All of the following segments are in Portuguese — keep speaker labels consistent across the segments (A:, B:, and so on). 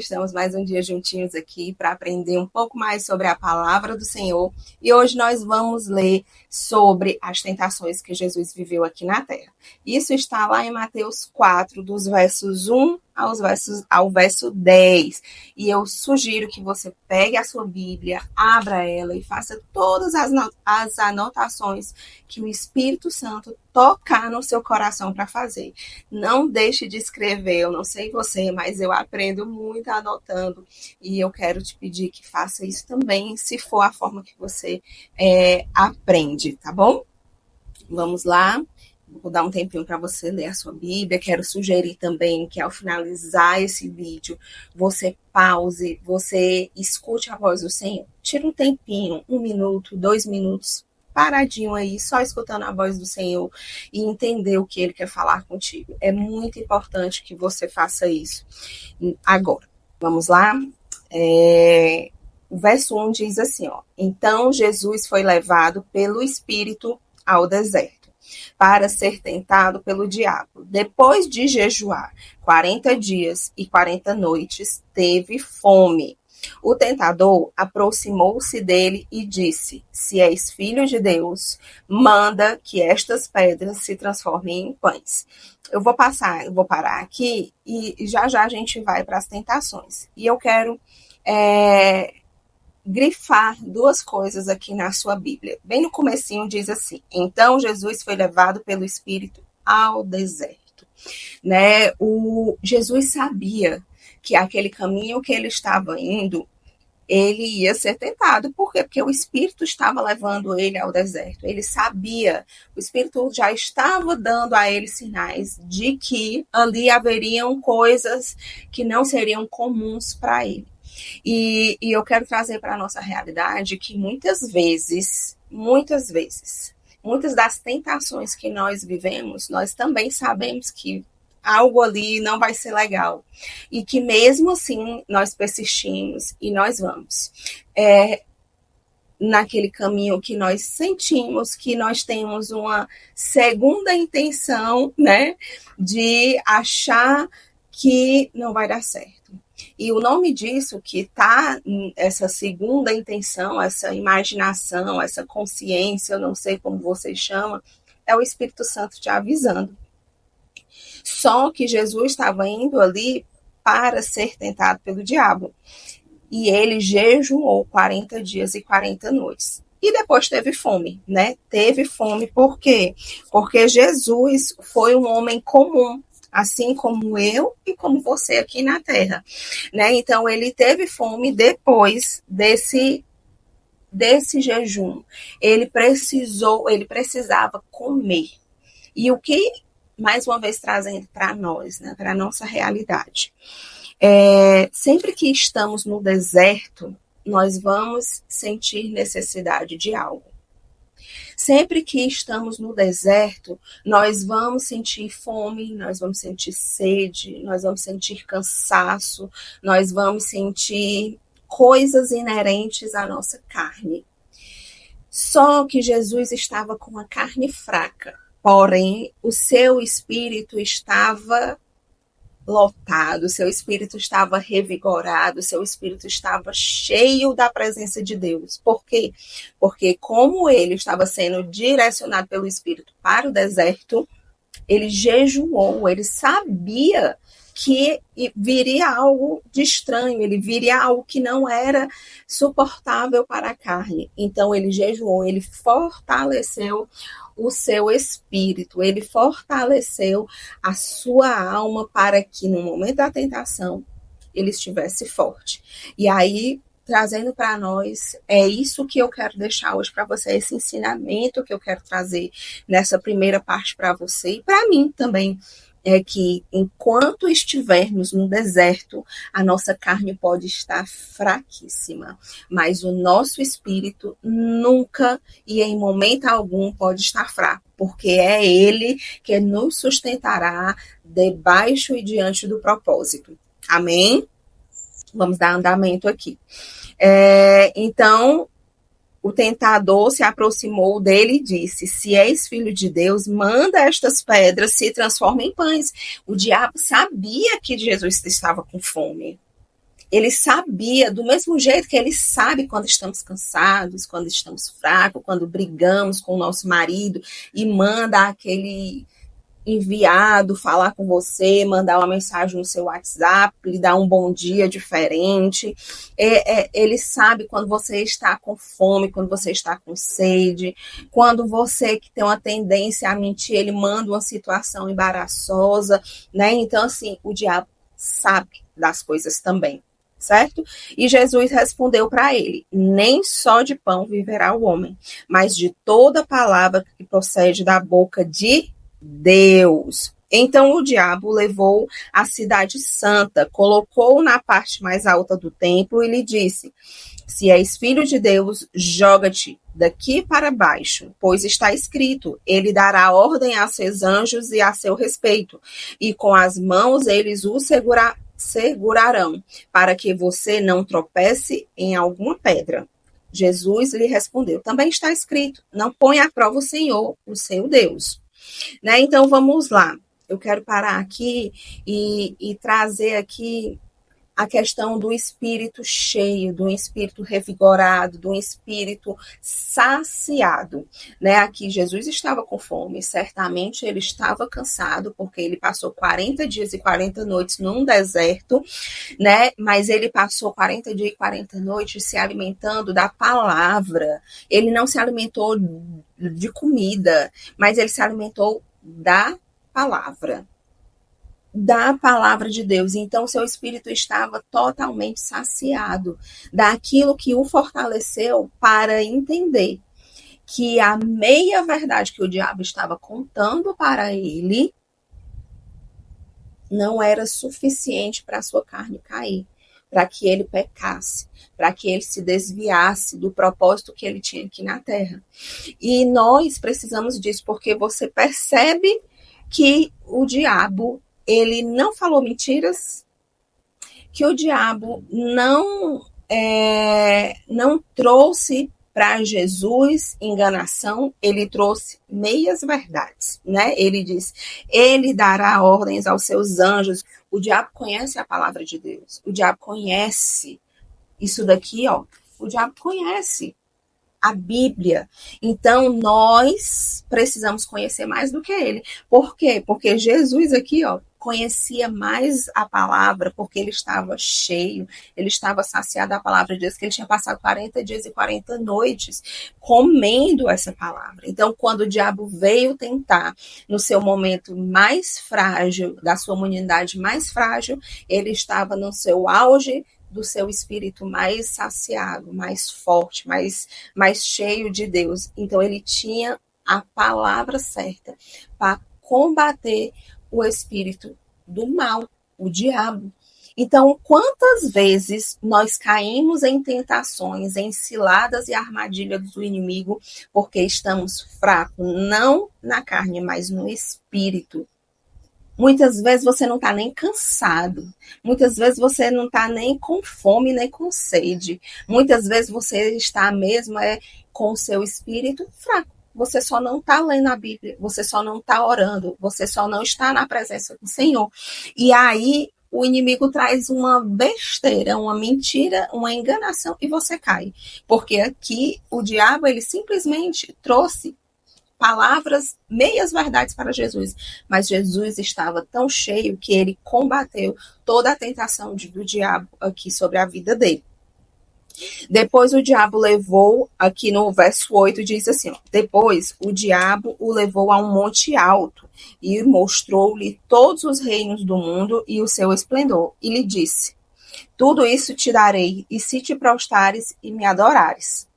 A: Estamos mais um dia juntinhos aqui para aprender um pouco mais sobre a palavra do Senhor. E hoje nós vamos ler sobre as tentações que Jesus viveu aqui na terra. Isso está lá em Mateus 4, dos versos 1 ao verso 10. E eu sugiro que você pegue a sua Bíblia, abra ela e faça todas as anotações que o Espírito Santo tocar no seu coração para fazer. Não deixe de escrever, eu não sei você, mas eu aprendo muito anotando e eu quero te pedir que faça isso também, se for a forma que você aprende, tá bom? Vamos lá. Vou dar um tempinho para você ler a sua Bíblia. Quero sugerir também que ao finalizar esse vídeo, você pause, você escute a voz do Senhor. Tira um tempinho, 1 minuto, 2 minutos, paradinho aí, só escutando a voz do Senhor e entender o que Ele quer falar contigo. É muito importante que você faça isso. Agora, vamos lá? O verso 1 diz assim, ó. Então Jesus foi levado pelo Espírito ao deserto para ser tentado pelo diabo. Depois de jejuar 40 dias e 40 noites, teve fome. O tentador aproximou-se dele e disse: se és filho de Deus, manda que estas pedras se transformem em pães. Eu vou parar aqui e já a gente vai para as tentações. E eu quero grifar 2 coisas aqui na sua Bíblia. Bem no comecinho diz assim: então Jesus foi levado pelo Espírito ao deserto. Né? Jesus sabia que aquele caminho que ele estava indo, ele ia ser tentado. Por quê? Porque o Espírito estava levando ele ao deserto. Ele sabia, o Espírito já estava dando a ele sinais de que ali haveriam coisas que não seriam comuns para ele. E eu quero trazer para a nossa realidade que muitas das tentações que nós vivemos, nós também sabemos que algo ali não vai ser legal. E que mesmo assim nós persistimos e nós vamos. Naquele caminho que nós sentimos que nós temos uma segunda intenção, né, de achar que não vai dar certo. E o nome disso que está, essa segunda intenção, essa imaginação, essa consciência, eu não sei como vocês chamam, é o Espírito Santo te avisando. Só que Jesus estava indo ali para ser tentado pelo diabo. E ele jejuou 40 dias e 40 noites. E depois teve fome, né? Teve fome por quê? Porque Jesus foi um homem comum, assim como eu e como você aqui na Terra, né? Então ele teve fome depois desse jejum. Ele precisava comer. E o que, mais uma vez trazendo para nós, né, para a nossa realidade, sempre que estamos no deserto, nós vamos sentir necessidade de algo. Sempre que estamos no deserto, nós vamos sentir fome, nós vamos sentir sede, nós vamos sentir cansaço, nós vamos sentir coisas inerentes à nossa carne. Só que Jesus estava com a carne fraca, porém o seu espírito estava lotado, seu espírito estava revigorado, seu espírito estava cheio da presença de Deus. Por quê? Porque como ele estava sendo direcionado pelo Espírito para o deserto, ele jejuou, ele sabia que viria algo de estranho, ele viria algo que não era suportável para a carne. Então ele jejuou, ele fortaleceu o seu espírito, ele fortaleceu a sua alma para que no momento da tentação ele estivesse forte. E aí, trazendo para nós, é isso que eu quero deixar hoje para você, esse ensinamento que eu quero trazer nessa primeira parte para você e para mim também. É que enquanto estivermos no deserto, a nossa carne pode estar fraquíssima, mas o nosso espírito nunca e em momento algum pode estar fraco, porque é ele que nos sustentará debaixo e diante do propósito. Amém? Vamos dar andamento aqui. Então, o tentador se aproximou dele e disse: se és filho de Deus, manda estas pedras se transformem em pães. O diabo sabia que Jesus estava com fome. Ele sabia, do mesmo jeito que ele sabe quando estamos cansados, quando estamos fracos, quando brigamos com o nosso marido e manda aquele enviado falar com você, mandar uma mensagem no seu WhatsApp, lhe dar um bom dia diferente. Ele sabe quando você está com fome, quando você está com sede, quando você que tem uma tendência a mentir, ele manda uma situação embaraçosa, né? Então, assim, o diabo sabe das coisas também, certo? E Jesus respondeu para ele: nem só de pão viverá o homem, mas de toda palavra que procede da boca de Deus. Então o diabo levou a cidade santa, colocou-o na parte mais alta do templo e lhe disse: se és filho de Deus, joga-te daqui para baixo, pois está escrito: ele dará ordem a seus anjos e a seu respeito, e com as mãos eles o segurarão, para que você não tropece em alguma pedra. Jesus lhe respondeu: também está escrito: não ponha à prova o Senhor, o seu Deus. Né? Então vamos lá. Eu quero parar aqui e trazer aqui a questão do espírito cheio, do espírito revigorado, do espírito saciado, né? Aqui Jesus estava com fome, certamente ele estava cansado, porque ele passou 40 dias e 40 noites num deserto, né? Mas ele passou 40 dias e 40 noites se alimentando da palavra. Ele não se alimentou de comida, mas ele se alimentou da palavra de Deus. Então, seu espírito estava totalmente saciado daquilo que o fortaleceu para entender que a meia verdade que o diabo estava contando para ele não era suficiente para a sua carne cair, para que ele pecasse, para que ele se desviasse do propósito que ele tinha aqui na terra. E nós precisamos disso, porque você percebe que o diabo, ele não falou mentiras, que o diabo não trouxe para Jesus enganação, ele trouxe meias verdades, né? Ele diz: ele dará ordens aos seus anjos. O diabo conhece a palavra de Deus, o diabo conhece isso daqui, ó. O diabo conhece a Bíblia. Então, nós precisamos conhecer mais do que ele. Por quê? Porque Jesus aqui, ó, conhecia mais a palavra, porque ele estava cheio, ele estava saciado da palavra de Deus, que ele tinha passado 40 dias e 40 noites comendo essa palavra. Então, quando o diabo veio tentar, no seu momento mais frágil, da sua humanidade mais frágil, ele estava no seu auge do seu espírito mais saciado, mais forte, mais cheio de Deus. Então ele tinha a palavra certa para combater o espírito do mal, o diabo. Então, quantas vezes nós caímos em tentações, em ciladas e armadilhas do inimigo, porque estamos fracos, não na carne, mas no espírito. Muitas vezes você não está nem cansado. Muitas vezes você não está nem com fome, nem com sede. Muitas vezes você está mesmo com o seu espírito fraco. Você só não está lendo a Bíblia. Você só não está orando. Você só não está na presença do Senhor. E aí o inimigo traz uma besteira, uma mentira, uma enganação e você cai. Porque aqui o diabo, ele simplesmente trouxe palavras, meias verdades para Jesus, mas Jesus estava tão cheio que ele combateu toda a tentação do diabo aqui sobre a vida dele. Depois o diabo levou, aqui no verso 8 diz assim, ó, depois o diabo o levou a um monte alto e mostrou-lhe todos os reinos do mundo e o seu esplendor, e lhe disse: tudo isso te darei, e se te prostrares e me adorares.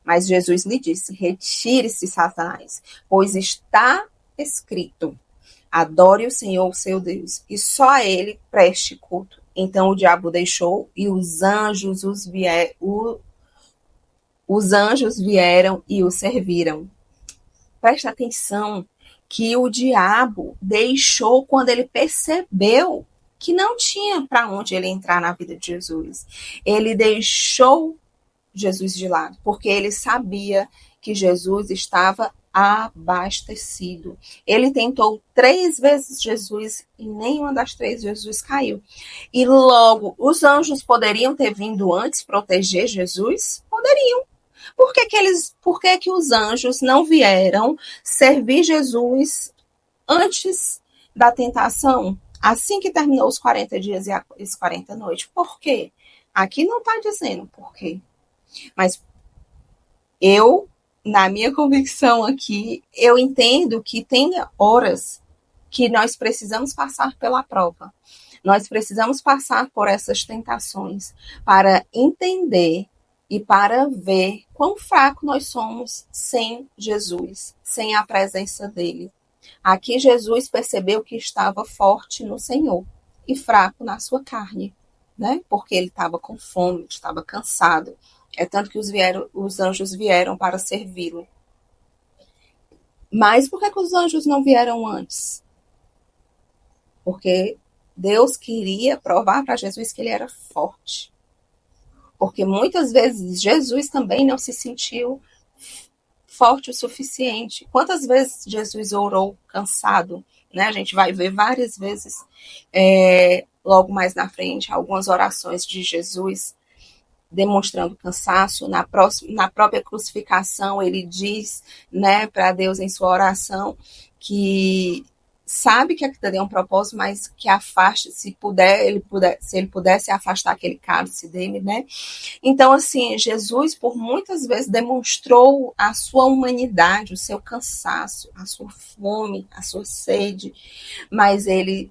A: Mas Jesus lhe disse: retire-se, Satanás, pois está escrito: adore o Senhor, seu Deus, e só a ele preste culto. Então o diabo deixou e os anjos vieram e o serviram. Presta atenção que o diabo deixou quando ele percebeu que não tinha para onde ele entrar na vida de Jesus. Ele deixou Jesus de lado, porque ele sabia que Jesus estava abastecido. Ele tentou 3 vezes Jesus e nenhuma das 3 Jesus caiu. E logo, os anjos poderiam ter vindo antes proteger Jesus? Poderiam. Por que os anjos não vieram servir Jesus antes da tentação? Assim que terminou os 40 dias e as 40 noites. Por quê? Aqui não está dizendo por quê. Mas eu, na minha convicção aqui, eu entendo que tem horas que nós precisamos passar pela prova. Nós precisamos passar por essas tentações para entender e para ver quão fraco nós somos sem Jesus, sem a presença dele. Aqui Jesus percebeu que estava forte no Senhor e fraco na sua carne, né? Porque ele estava com fome, estava cansado. É tanto que os anjos vieram para servi-lo. Mas por que os anjos não vieram antes? Porque Deus queria provar para Jesus que ele era forte. Porque muitas vezes Jesus também não se sentiu forte o suficiente. Quantas vezes Jesus orou cansado? Né? A gente vai ver várias vezes, logo mais na frente, algumas orações de Jesus demonstrando cansaço. Na própria crucificação, ele diz, né, para Deus em sua oração que sabe que aquilo é um propósito, mas que afaste, se ele pudesse afastar aquele cálice dele, né? Então, assim, Jesus, por muitas vezes, demonstrou a sua humanidade, o seu cansaço, a sua fome, a sua sede, mas ele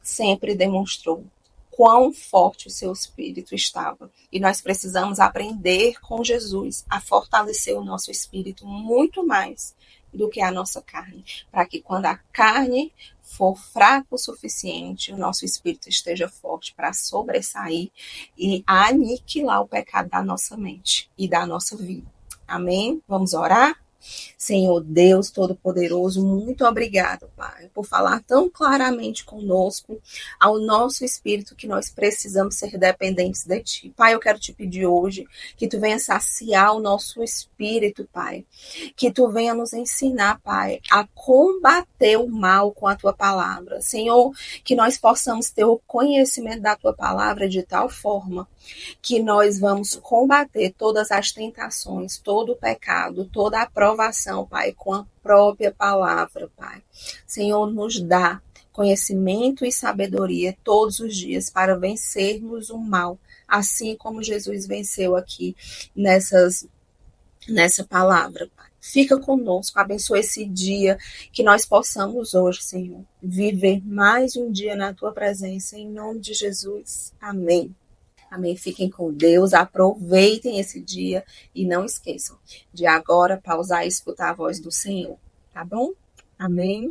A: sempre demonstrou quão forte o seu espírito estava. E nós precisamos aprender com Jesus a fortalecer o nosso espírito muito mais do que a nossa carne, para que quando a carne for fraca o suficiente, o nosso espírito esteja forte para sobressair e aniquilar o pecado da nossa mente e da nossa vida. Amém? Vamos orar? Senhor Deus Todo-Poderoso, muito obrigado, Pai, por falar tão claramente conosco, ao nosso espírito, que nós precisamos ser dependentes de Ti. Pai, eu quero te pedir hoje que Tu venha saciar o nosso espírito, Pai, que Tu venha nos ensinar, Pai, a combater o mal com a Tua palavra. Senhor, que nós possamos ter o conhecimento da Tua palavra de tal forma que nós vamos combater todas as tentações, todo o pecado, toda a aprovação, Pai, com a própria palavra, Pai. Senhor, nos dá conhecimento e sabedoria todos os dias para vencermos o mal, assim como Jesus venceu aqui nessa palavra, Pai. Fica conosco, abençoa esse dia, que nós possamos hoje, Senhor, viver mais um dia na Tua presença, em nome de Jesus. Amém. Amém. Fiquem com Deus, aproveitem esse dia e não esqueçam de agora pausar e escutar a voz do Senhor, tá bom? Amém.